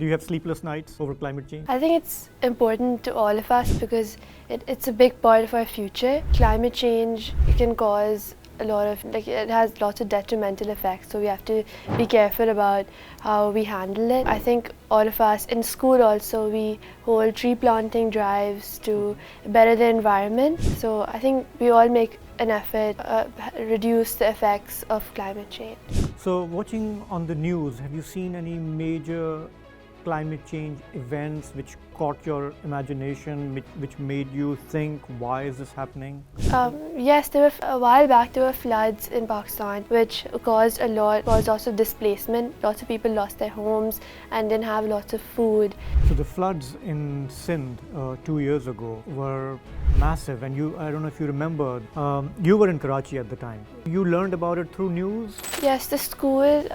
Do you have sleepless nights over climate change? I think it's important to all of us because it's a big part of our future. Climate change can cause a lot of, it has lots of detrimental effects, so we have to be careful about how we handle it. I think all of us in school also, we hold tree planting drives to better the environment. So I think we all make an effort reduce the effects of climate change. So watching on the news, have you seen any major climate change events which caught your imagination, which made you think, why is this happening? Yes, there were a while back there were floods in Pakistan which caused lots of displacement. Lots of people lost their homes and didn't have lots of food. So the floods in Sindh 2 years ago were massive, and I don't know if you remember, you were in Karachi at the time. You learned about it through news? Yes, the school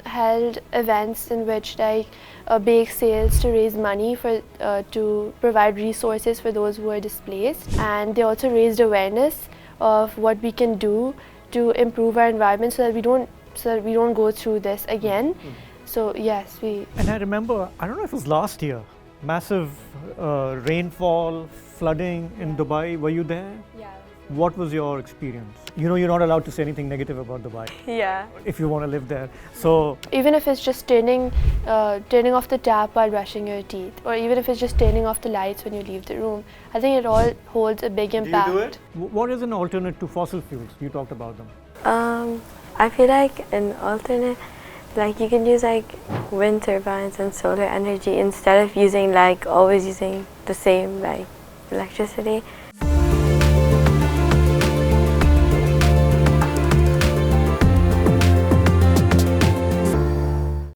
held events in which bake sales to raise money to provide resources for those who are displaced, and they also raised awareness of what we can do to improve our environment so that we don't go through this again. So yes, And I remember, I don't know if it was last year, massive rainfall, flooding in Dubai. Were you there? Yeah. What was your experience? You know, you're not allowed to say anything negative about Dubai. Yeah. If you want to live there. So even if it's just turning off the tap while brushing your teeth, or even if it's just turning off the lights when you leave the room, I think it all holds a big impact. Do you do it? What is an alternate to fossil fuels? You talked about them. I feel like an alternate, you can use wind turbines and solar energy instead of using always using the same electricity.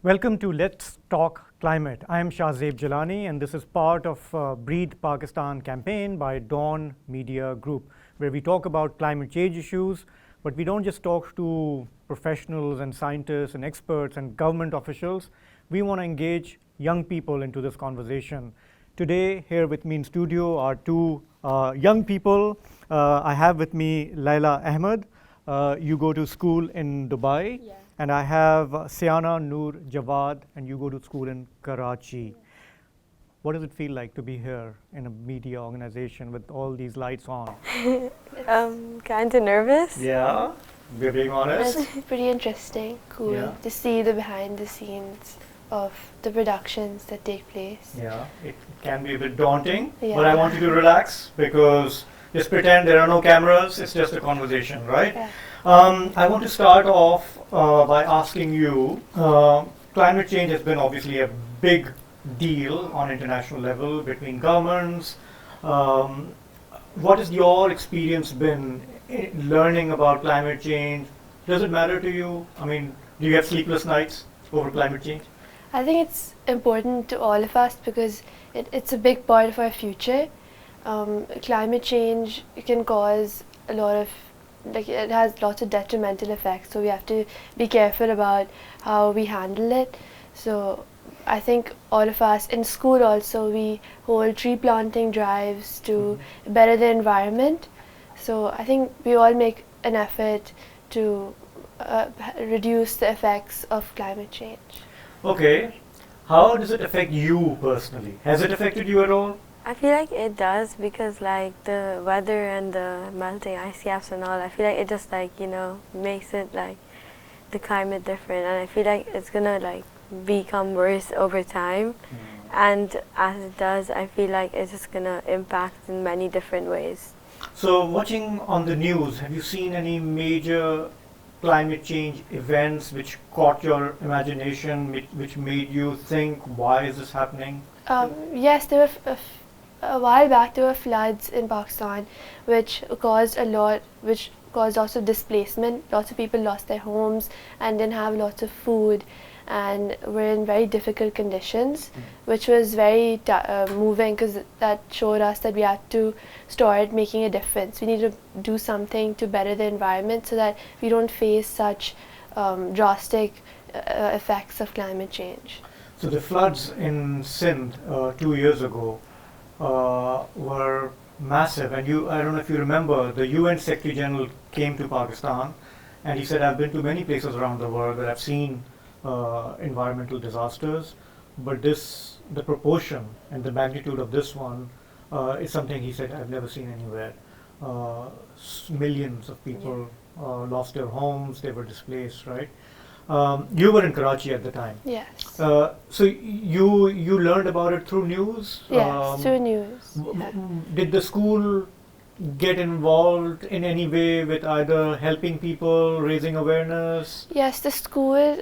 Welcome to Let's Talk Climate. I am Shahzeb Jillani, and this is part of Breathe Pakistan campaign by Dawn Media Group, where we talk about climate change issues, but we don't just talk to professionals and scientists and experts and government officials. We want to engage young people into this conversation. Today, here with me in studio are two young people. I have with me Layla Ahmad. You go to school in Dubai. Yeah. And I have Siyana, Noor, Jawad, and you go to school in Karachi. What does it feel like to be here in a media organization with all these lights on? Kind of nervous. Yeah, we're being honest. It's pretty interesting, cool to see the behind the scenes of the productions that take place. Yeah, it can be a bit daunting, but I want you to relax because just pretend there are no cameras, it's just a conversation, right? Yeah. I want to start off by asking you, climate change has been obviously a big deal on international level between governments. What has your experience been in learning about climate change? Does it matter to you? I mean, do you have sleepless nights over climate change? I think it's important to all of us because it's a big part of our future. Climate change can cause a lot of, it has lots of detrimental effects, so we have to be careful about how we handle it. So I think all of us in school also, we hold tree planting drives to better the environment. So I think we all make an effort to reduce the effects of climate change. Okay, how does it affect you personally? Has it affected you at all? I feel like it does because the weather and the melting ice caps and all, I feel like it just makes it the climate different, and I feel like it's gonna become worse over time. And as it does, I feel like it's just gonna impact in many different ways. So watching on the news, have you seen any major climate change events which caught your imagination, which made you think, why is this happening? Yes, there were a while back there were floods in Pakistan which caused lots of displacement. Lots of people lost their homes and didn't have lots of food and were in very difficult conditions, which was very moving because that showed us that we had to start making a difference. We need to do something to better the environment so that we don't face such drastic effects of climate change. So the floods in Sindh 2 years ago were massive, and I don't know if you remember, the UN Secretary General came to Pakistan and he said, I've been to many places around the world where I've seen environmental disasters. but the proportion and the magnitude of this one is something he said I've never seen anywhere. Millions of people lost their homes, they were displaced, right? You were in Karachi at the time. Yes. So you learned about it through news? Yes, through news. Did the school get involved in any way with either helping people, raising awareness? Yes, the school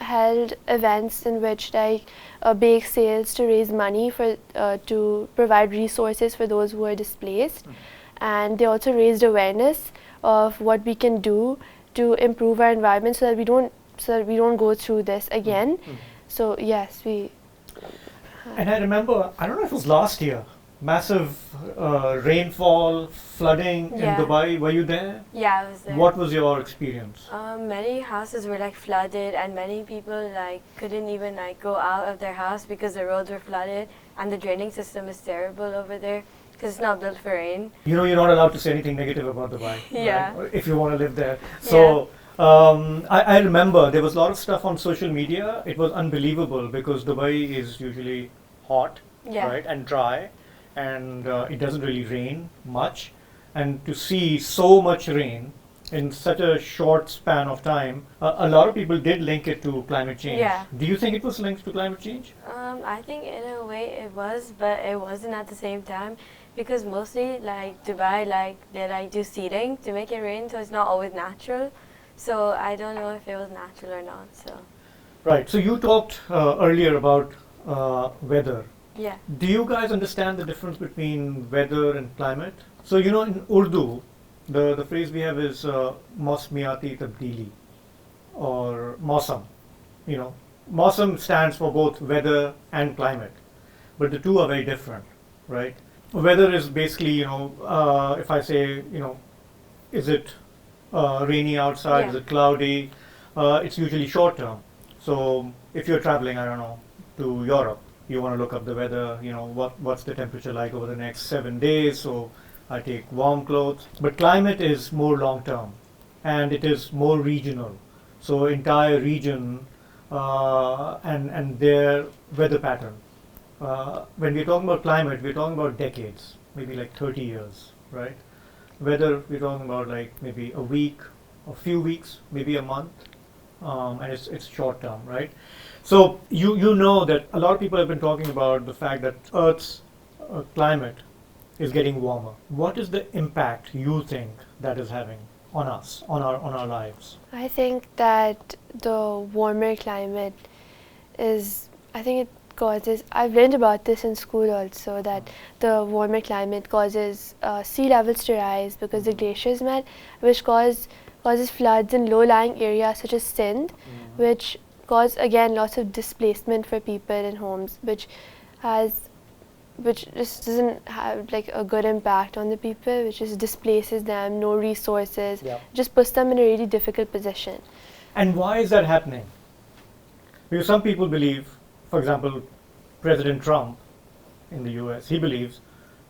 held events in which bake sales to raise money for to provide resources for those who are displaced, and they also raised awareness of what we can do to improve our environment so that we don't go through this again. So yes, we. And I remember, I don't know if it was last year, massive rainfall, flooding in Dubai. Were you there? Yeah, I was there. What was your experience? Many houses were like flooded, and many people like couldn't even like go out of their house because the roads were flooded, and the draining system is terrible over there because it's not built for rain. You know, you're not allowed to say anything negative about Dubai. Yeah. Right? If you want to live there. So I remember there was a lot of stuff on social media. It was unbelievable because Dubai is usually hot, right, and dry, and it doesn't really rain much. And to see so much rain in such a short span of time, a lot of people did link it to climate change. Yeah. Do you think it was linked to climate change? I think in a way it was, but it wasn't at the same time, because mostly like Dubai, like they like do seeding to make it rain, so it's not always natural. So I don't know if it was natural or not. So. Right. So you talked earlier about weather. Yeah. Do you guys understand the difference between weather and climate? So you know, in Urdu, the phrase we have is Mausmiyati Tabdili, or Mausam. You know, Mausam stands for both weather and climate, but the two are very different, right? Weather is basically, you know, if I say, you know, is it rainy outside, is it cloudy? It's usually short term. So if you're traveling, I don't know, to Europe, you want to look up the weather, you know, what's the temperature like over the next 7 days, so I take warm clothes. But climate is more long term, and it is more regional. So entire region and their weather pattern. When we're talking about climate, we're talking about decades, maybe like 30 years, right? Weather, we're talking about like maybe a week, a few weeks, maybe a month, and it's short term, right? So you know that a lot of people have been talking about the fact that Earth's climate is getting warmer. What is the impact you think that is having on us, on our lives? I think that the warmer climate is, I think it causes, I've learned about this in school also, that the warmer climate causes sea levels to rise because the glaciers melt, which causes floods in low-lying areas such as Sindh, which cause again lots of displacement for people in homes, which just doesn't have like a good impact on the people, which just displaces them, no resources, just puts them in a really difficult position. And why is that happening? Because some people believe, for example, President Trump in the US, he believes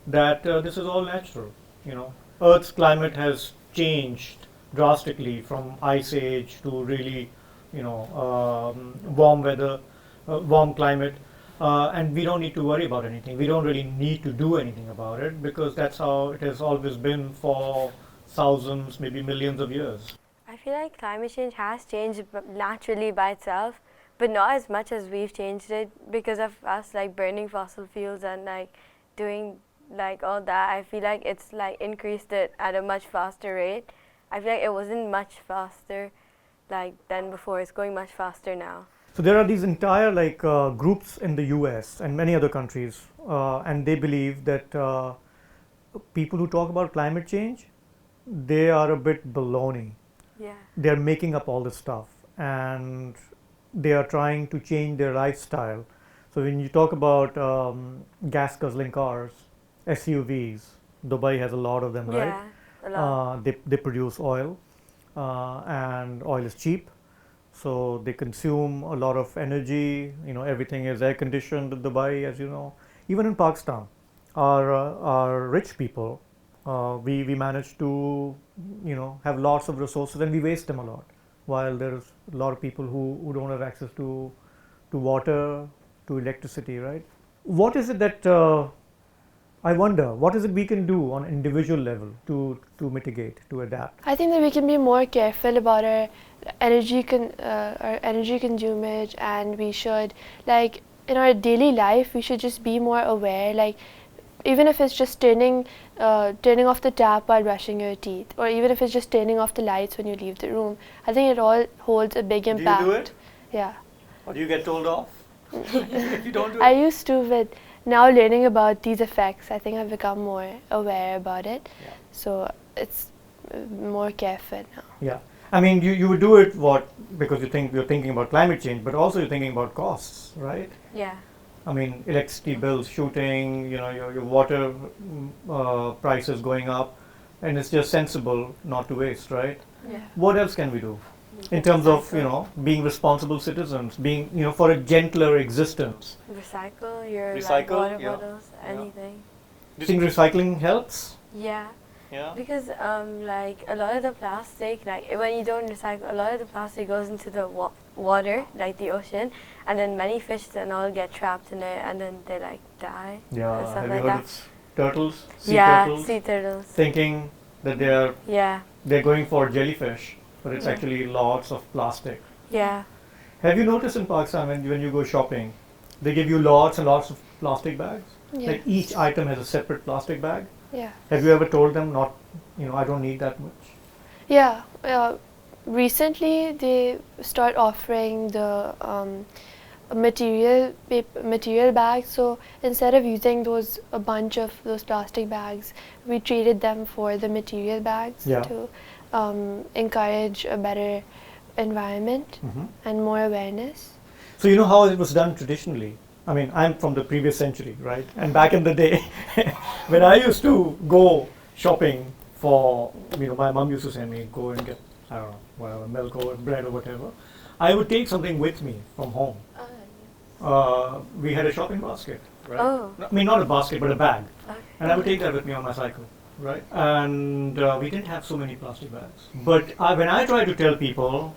that this is all natural. You know, Earth's climate has changed drastically from ice age to really, you know, warm weather, warm climate, and we don't need to worry about anything. We don't really need to do anything about it because that's how it has always been for thousands, maybe millions of years. I feel like climate change has changed naturally by itself, but not as much as we've changed it because of us like burning fossil fuels and like doing like all that. I feel like it's like increased it at a much faster rate. I feel like it wasn't much faster like than before. It's going much faster now. So there are these entire like groups in the US and many other countries, and they believe that people who talk about climate change, they are a bit baloney. Yeah. They're making up all this stuff, and they are trying to change their lifestyle. So when you talk about gas guzzling cars, SUVs, Dubai has a lot of them, right? Yeah, a lot. They produce oil, and oil is cheap, so they consume a lot of energy. You know, everything is air conditioned in Dubai, as you know. Even in Pakistan, our rich people, we manage to, you know, have lots of resources and we waste them a lot. While there's a lot of people who don't have access to water, to electricity, right? What is it that I wonder, what is it we can do on individual level to mitigate, to adapt? I think that we can be more careful about our energy consumage, and we should, like, in our daily life, we should just be more aware, like, even if it's just turning off the tap while brushing your teeth, or even if it's just turning off the lights when you leave the room. I think it all holds a big impact. Do you do it? Yeah. Or do you get told off if you don't do it? I used to, but now learning about these effects, I think I've become more aware about it. Yeah. So it's more careful now. Yeah. I mean, you would do it because you're thinking about climate change, but also you're thinking about costs, right? Yeah. I mean, electricity bills shooting, your water prices going up, and it's just sensible not to waste, right? Yeah. What else can we do in terms of, being responsible citizens, being, for a gentler existence? Recycle your Recycle, water yeah. bottles, anything. Do you think recycling helps? Yeah. Yeah. Because like a lot of the plastic, like when you don't recycle, a lot of the plastic goes into the water, like the ocean, and then many fish and all get trapped in it, and then they like die. Yeah. And stuff Have like you heard that. of turtles? Sea turtles. Thinking that they're going for jellyfish, but it's actually lots of plastic. Yeah. Have you noticed in Pakistan when you go shopping, they give you lots and lots of plastic bags? Yeah. Like each item has a separate plastic bag. Yeah. Have you ever told them not, I don't need that much? Yeah. Recently, they start offering the material bags. So instead of using a bunch of those plastic bags, we traded them for the material bags to encourage a better environment and more awareness. So you know how it was done traditionally? I mean, I'm from the previous century, right? And back in the day, when I used to go shopping for, my mom used to send me, go and get, I don't know, whatever, milk or bread or whatever, I would take something with me from home. We had a shopping basket, right? Oh. I mean, not a basket, but a bag. Okay. And I would take that with me on my cycle, right? And we didn't have so many plastic bags. But when I try to tell people,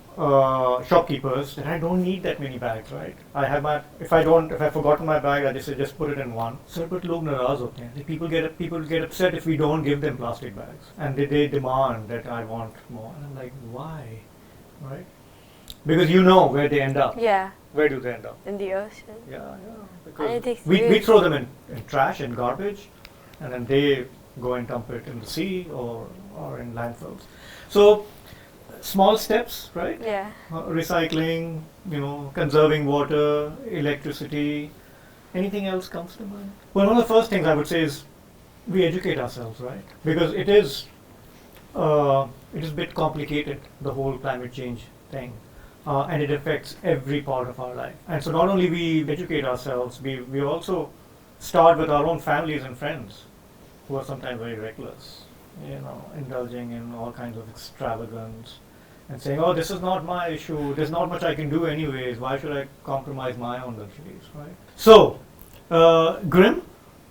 shopkeepers, that I don't need that many bags, right? If I've forgotten my bag, I just put it in one. Sir, but log naraz hote hain. People get upset if we don't give them plastic bags, and they demand that I want more. And I'm like, why, right? Because where they end up. Yeah. Where do they end up? In the ocean. Yeah. And it Because takes we years. throw them in trash and garbage, and then they go and dump it in the sea or in landfills. So small steps, right? Yeah. Recycling, conserving water, electricity. Anything else comes to mind? Well, one of the first things I would say is we educate ourselves, right? Because it is a bit complicated, the whole climate change thing. And it affects every part of our life. And so not only we educate ourselves, we also start with our own families and friends who are sometimes very reckless, indulging in all kinds of extravagance and saying, oh, this is not my issue, there's not much I can do anyways, why should I compromise my own luxuries, right? So, grim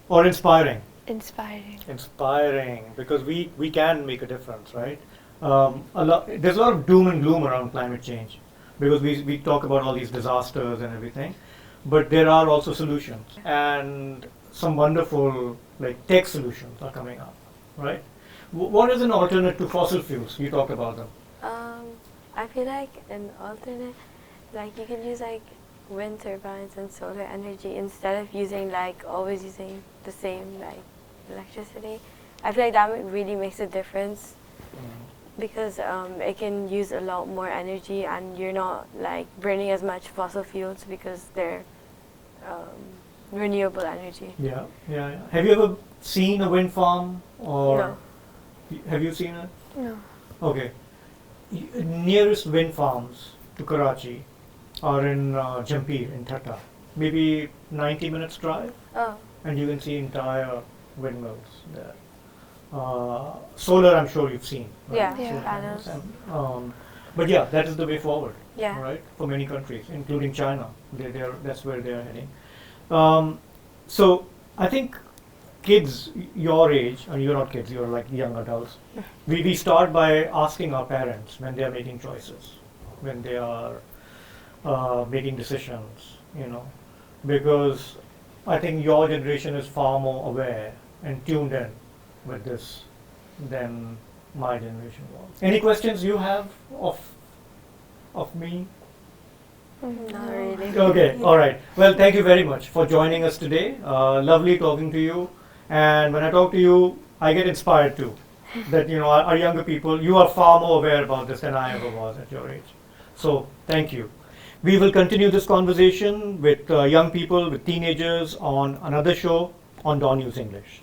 or inspiring? Inspiring. Inspiring, because we can make a difference, right? There's a lot of doom and gloom around climate change, because we talk about all these disasters and everything, but there are also solutions, and some wonderful tech solutions are coming up, right? What is an alternate to fossil fuels? You talked about them. I feel like an alternate, you can use wind turbines and solar energy instead of using always using the same electricity. I feel like that really makes a difference. Because it can use a lot more energy, and you're not burning as much fossil fuels because they're renewable energy. Yeah. Have you ever seen a wind farm, or No. Have you seen it? No. Okay. Nearest wind farms to Karachi are in Jampir in Thatta. Maybe 90 minutes drive, Oh. and you can see entire windmills there. Solar, I'm sure you've seen. Right? Yeah. Yeah. Panels. But yeah, that is the way forward, Yeah. right? For many countries, including China. That's where they're heading. So I think kids your age, and you're not kids, you're young adults, we start by asking our parents when they are making choices, when they are making decisions, because I think your generation is far more aware and tuned in with this than my generation was. Any questions you have of me? Not really. Okay, all right. Well, thank you very much for joining us today. Lovely talking to you. And when I talk to you, I get inspired too. That our younger people, you are far more aware about this than I ever was at your age. So thank you. We will continue this conversation with young people, with teenagers on another show on Dawn News English.